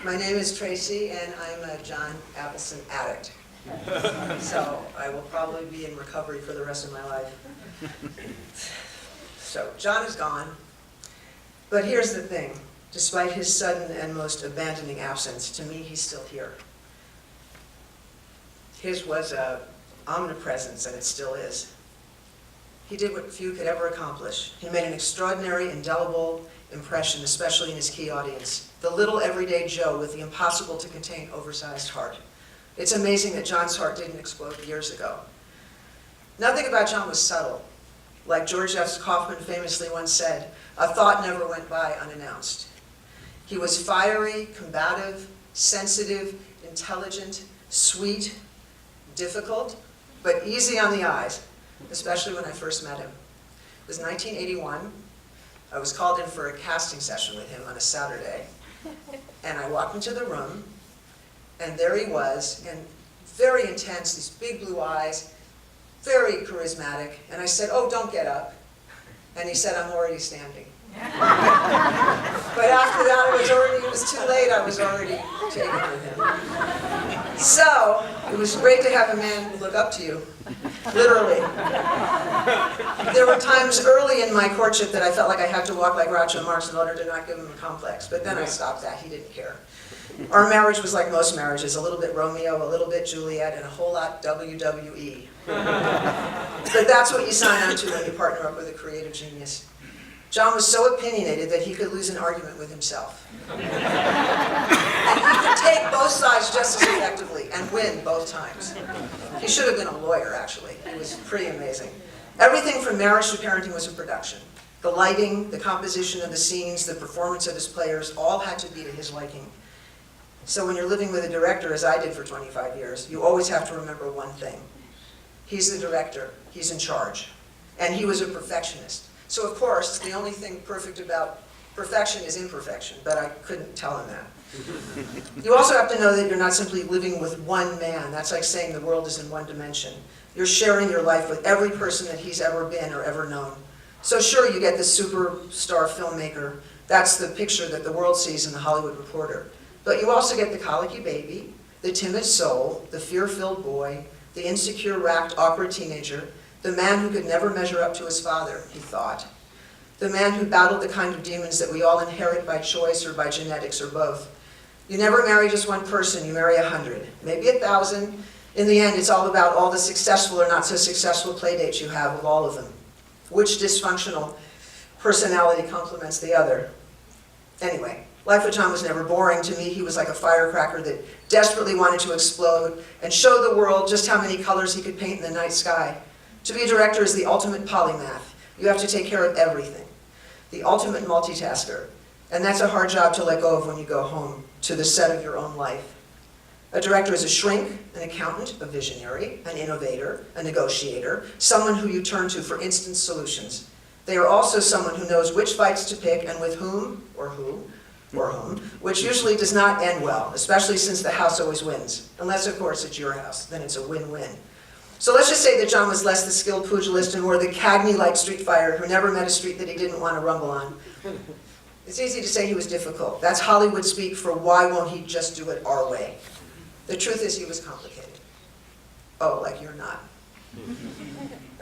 My name is Tracy, and I'm a John Avildsen addict. So I will probably be in recovery for the rest of my life. So John is gone, but here's the thing. Despite his sudden and most abandoning absence, to me he's still here. His was an omnipresence, and it still is. He did what few could ever accomplish. He made an extraordinary, indelible impression, especially in his key audience. The little everyday Joe with the impossible to contain oversized heart. It's amazing that John's heart didn't explode years ago. Nothing about John was subtle. Like George F. Kaufman famously once said, a thought never went by unannounced. He was fiery, combative, sensitive, intelligent, sweet, difficult, but easy on the eyes, especially when I first met him. It was 1981. I was called in for a casting session with him on a Saturday, and I walked into the room, and there he was, and very intense, these big blue eyes, very charismatic, and I said, "Oh, don't get up." And he said, "I'm already standing." But after that, it was too late, I was already taken with him. So, it was great to have a man look up to you, literally. There were times early in my courtship that I felt like I had to walk like Groucho Marx in order to not give him a complex, but then I stopped that, he didn't care. Our marriage was like most marriages, a little bit Romeo, a little bit Juliet, and a whole lot WWE. But that's what you sign on to when you partner up with a creative genius. John was so opinionated that he could lose an argument with himself. And he could take both sides just as effectively and win both times. He should have been a lawyer, actually. He was pretty amazing. Everything from marriage to parenting was a production. The lighting, the composition of the scenes, the performance of his players, all had to be to his liking. So when you're living with a director, as I did for 25 years, you always have to remember one thing. He's the director. He's in charge. And he was a perfectionist. So of course, the only thing perfect about perfection is imperfection, but I couldn't tell him that. You also have to know that you're not simply living with one man. That's like saying the world is in one dimension. You're sharing your life with every person that he's ever been or ever known. So sure, you get the superstar filmmaker. That's the picture that the world sees in the Hollywood Reporter. But you also get the colicky baby, the timid soul, the fear-filled boy, the insecure, racked, awkward teenager, the man who could never measure up to his father, he thought. The man who battled the kind of demons that we all inherit by choice or by genetics or both. You never marry just one person, you marry 100, maybe 1,000. In the end, it's all about all the successful or not so successful playdates you have with all of them. Which dysfunctional personality complements the other? Anyway, life with John was never boring. To me, he was like a firecracker that desperately wanted to explode and show the world just how many colors he could paint in the night sky. To be a director is the ultimate polymath. You have to take care of everything. The ultimate multitasker. And that's a hard job to let go of when you go home to the set of your own life. A director is a shrink, an accountant, a visionary, an innovator, a negotiator, someone who you turn to for instant solutions. They are also someone who knows which fights to pick and with whom, or who, or whom, which usually does not end well, especially since the house always wins. Unless, of course, it's your house. Then it's a win-win. So let's just say that John was less the skilled pugilist and more the Cagney-like street fighter who never met a street that he didn't want to rumble on. It's easy to say he was difficult. That's Hollywood speak for why won't he just do it our way. The truth is he was complicated. Oh, like you're not.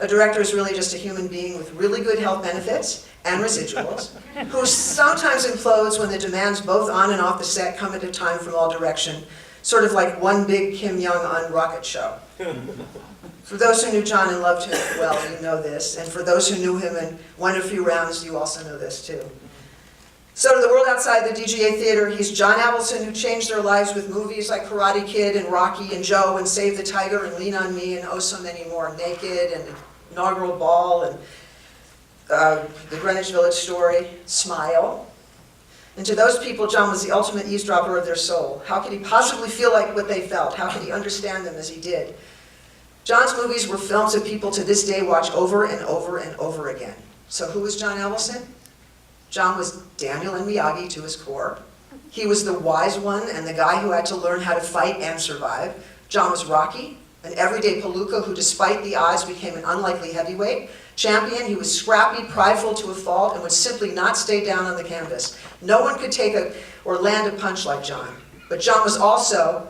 A director is really just a human being with really good health benefits and residuals, who sometimes implodes when the demands both on and off the set come at a time from all direction, sort of like one big Kim Jong-un rocket show. For those who knew John and loved him well, you know this, and for those who knew him and won a few rounds, you also know this too. So to the world outside the DGA theater, he's John Avildsen, who changed their lives with movies like Karate Kid and Rocky and Joe and Save the Tiger and Lean on Me and oh so many more, Naked and Inaugural Ball and The Greenwich Village Story, Smile. And to those people, John was the ultimate eavesdropper of their soul. How could he possibly feel like what they felt? How could he understand them as he did? John's movies were films that people to this day watch over and over and over again. So who was John Avildsen? John was Daniel and Miyagi to his core. He was the wise one and the guy who had to learn how to fight and survive. John was Rocky, an everyday palooka who despite the odds became an unlikely heavyweight. Champion, he was scrappy, prideful to a fault, and would simply not stay down on the canvas. No one could take or land a punch like John. But John was also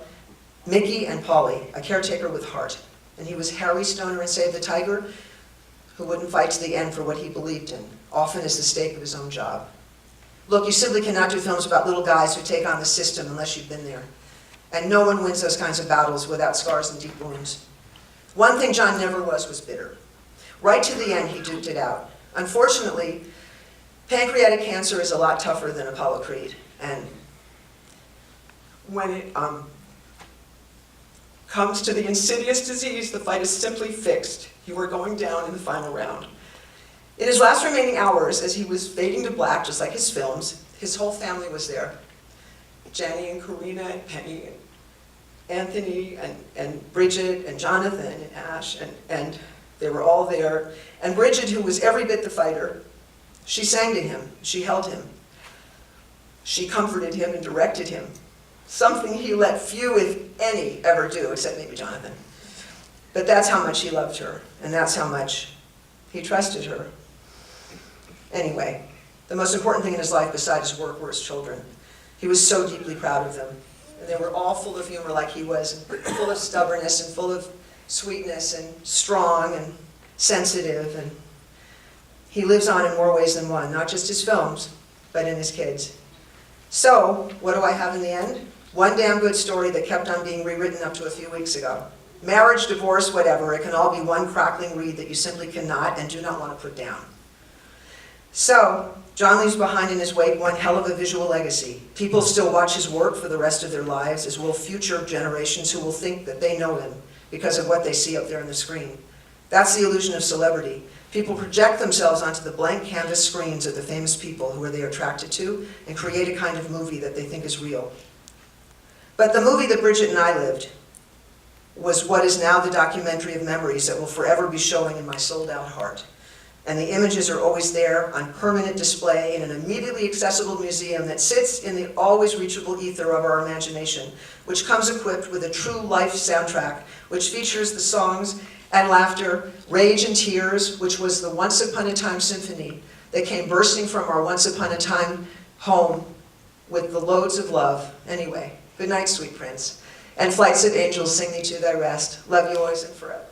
Mickey and Polly, a caretaker with heart. And he was Harry Stoner in Save the Tiger, who wouldn't fight to the end for what he believed in, often as the stake of his own job. Look, you simply cannot do films about little guys who take on the system unless you've been there. And no one wins those kinds of battles without scars and deep wounds. One thing John never was bitter. Right to the end, he duked it out. Unfortunately, pancreatic cancer is a lot tougher than Apollo Creed. And when it comes to the insidious disease, the fight is simply fixed. You are going down in the final round. In his last remaining hours, as he was fading to black, just like his films, his whole family was there. Jenny and Karina and Penny and Anthony and Bridget and Jonathan and Ash, and they were all there. And Bridget, who was every bit the fighter, she sang to him, she held him. She comforted him and directed him. Something he let few, if any, ever do, except maybe Jonathan. But that's how much he loved her, and that's how much he trusted her. Anyway, the most important thing in his life besides his work were his children. He was so deeply proud of them. And they were all full of humor like he was, and full of stubbornness, and full of sweetness, and strong, and sensitive. And he lives on in more ways than one, not just his films, but in his kids. So, what do I have in the end? One damn good story that kept on being rewritten up to a few weeks ago. Marriage, divorce, whatever, it can all be one crackling reed that you simply cannot and do not want to put down. So, John leaves behind in his wake one hell of a visual legacy. People still watch his work for the rest of their lives, as will future generations who will think that they know him because of what they see up there on the screen. That's the illusion of celebrity. People project themselves onto the blank canvas screens of the famous people who they are attracted to and create a kind of movie that they think is real. But the movie that Bridget and I lived was what is now the documentary of memories that will forever be showing in my sold-out heart. And the images are always there on permanent display in an immediately accessible museum that sits in the always reachable ether of our imagination, which comes equipped with a true life soundtrack, which features the songs and laughter, rage and tears, which was the Once Upon a Time symphony that came bursting from our Once Upon a Time home with the loads of love. Anyway, good night, sweet prince. And Flights of Angels, sing thee to thy rest. Love you always and forever.